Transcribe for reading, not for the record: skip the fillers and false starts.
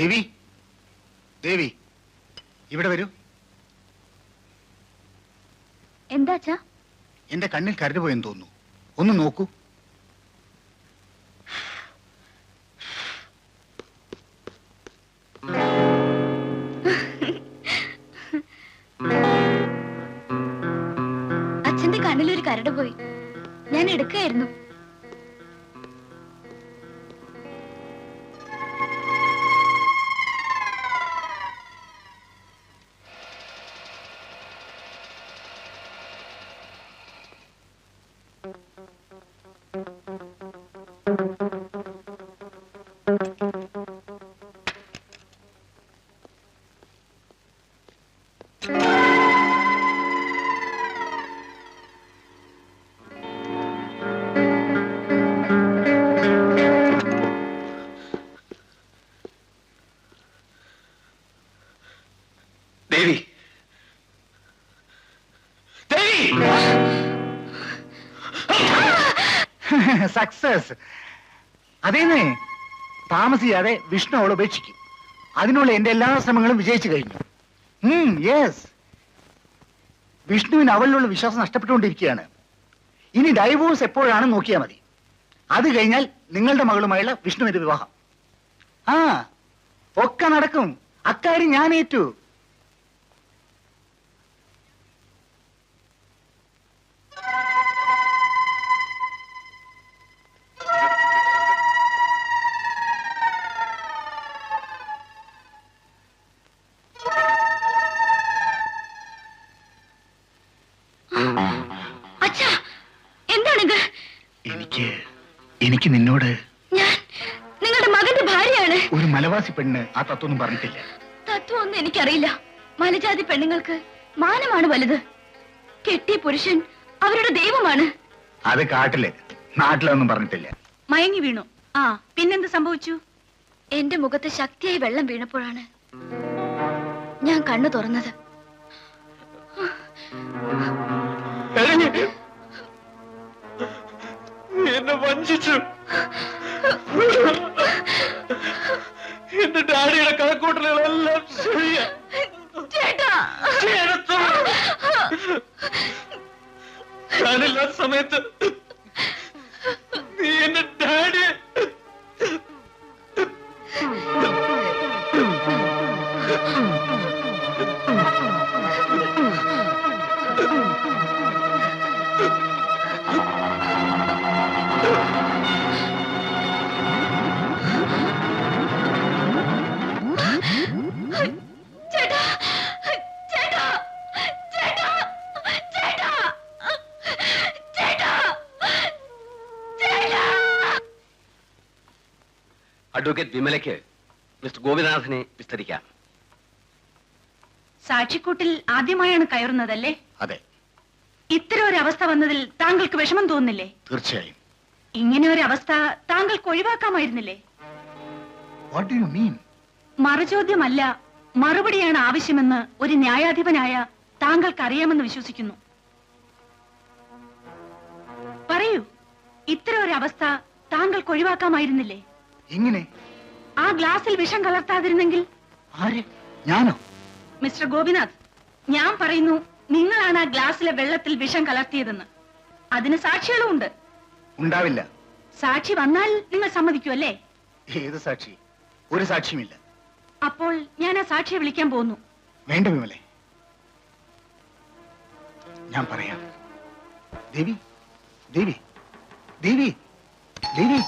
ദേവി, ദേവി, ഇവിടെ വരൂ. എന്താച്ചാ? എന്റെ കണ്ണിൽ കരടുപോയെന്ന് തോന്നുന്നു. ഒന്ന് നോക്കൂ. അച്ഛന്റെ കണ്ണിലൊരു കരട് പോയി. ഞാൻ എടുക്കായിരുന്നു. ദേവി, ദേവി! സക്സസ്. അതേന്നേ, താമസിയാതെ വിഷ്ണു അവളെ ഉപേക്ഷിക്കും. അതിനുള്ള എന്റെ എല്ലാ ശ്രമങ്ങളും വിജയിച്ചു കഴിഞ്ഞു. യെസ്, വിഷ്ണുവിന് അവളിലുള്ള വിശ്വാസം നഷ്ടപ്പെട്ടുകൊണ്ടിരിക്കുകയാണ്. ഇനി ഡൈവോഴ്സ് എപ്പോഴാണ് നോക്കിയാൽ മതി. അത് കഴിഞ്ഞാൽ നിങ്ങളുടെ മകളുമായുള്ള വിഷ്ണുവിന്റെ വിവാഹം. ഒക്കെ നടക്കും. അക്കാര്യം ഞാൻ ഏറ്റു. എനിക്ക് നിന്നോട്, ഞാൻ നിങ്ങളുടെ മകന്റെ ഭാര്യയാണ്. ഒരു മലവാസി പെണ്ണ് ആ തത്വമൊന്നും പറഞ്ഞിട്ടില്ല. തത്വമൊന്നും എനിക്കറിയില്ല. മലജാതി പെണ്ണുങ്ങൾക്ക് മാനമാണ് വലുത്. കെട്ടിയ പുരുഷൻ അവരുടെ ദൈവമാണ്. അത് കാട്ടില്, നാട്ടിലൊന്നും പറഞ്ഞിട്ടില്ല. മയങ്ങി വീണു. പിന്നെന്ത് സംഭവിച്ചു? എന്റെ മുഖത്ത് ശക്തിയായി വെള്ളം വീണപ്പോഴാണ് ഞാൻ കണ്ണു തുറന്നത്. എന്നെ വഞ്ചിച്ചു. എന്റെ ഡാഡിയുടെ കണക്കൂട്ടലുകളെല്ലാം ശരിയാ. ഞാനില്ലാത്ത സമയത്ത് നീ എന്റെ ഡാഡിയെ അഡ്വക്കേറ്റ് വിമലയ്ക്ക് മിസ്റ്റർ ഗോപിനാഥനെ വിസ്തരിക്കാം. സാക്ഷിക്കൂട്ടിൽ ആദ്യമായാണ് കയറുന്നതല്ലേ? അതെ. ഇത്തരം ഒരു അവസ്ഥ വന്നതിൽ താങ്കൾക്ക് വിഷമം തോന്നുന്നില്ലേ? തീർച്ചയായും. ഇങ്ങനെ ഒരു അവസ്ഥ താങ്കൾക്ക് ഒഴിവാക്കാമായിരുന്നില്ലേ? What do you mean? മറുചോദ്യമല്ല, മറുപടിയാണ് ആവശ്യമെന്ന് ഒരു ന്യായാധിപനായ താങ്കൾക്ക് അറിയാമെന്ന് വിശ്വസിക്കുന്നു. പറയൂ, ഇത്തരം ഒരു അവസ്ഥ താങ്കൾക്ക് ഒഴിവാക്കാമായിരുന്നില്ലേ? എങ്ങനെ? ആ ഗ്ലാസിൽ വിഷം കലർത്താതിരുന്നെങ്കിൽ? ആര്? ഞാനോ? മിസ്റ്റർ ഗോപിനാഥ്, ഞാൻ പറയുന്നു, നിങ്ങളാണ് ആ ഗ്ലാസിലെ വെള്ളത്തിൽ വിഷം കലർത്തിയതെന്ന്. അതിന് സാക്ഷികളും ഉണ്ട്. ഉണ്ടാവില്ല. സാക്ഷി വന്നാൽ നിങ്ങൾ സമ്മതിക്കുമല്ലേ? ഏത് സാക്ഷി? ഒരു സാക്ഷിയുമില്ല. അപ്പോൾ ഞാൻ ആ സാക്ഷിയെ വിളിക്കാൻ പോകുന്നു. വേണ്ട വിമലെ, ഞാൻ പറയാം. ദേവി, ദേവി, ദേവി, ദേവി.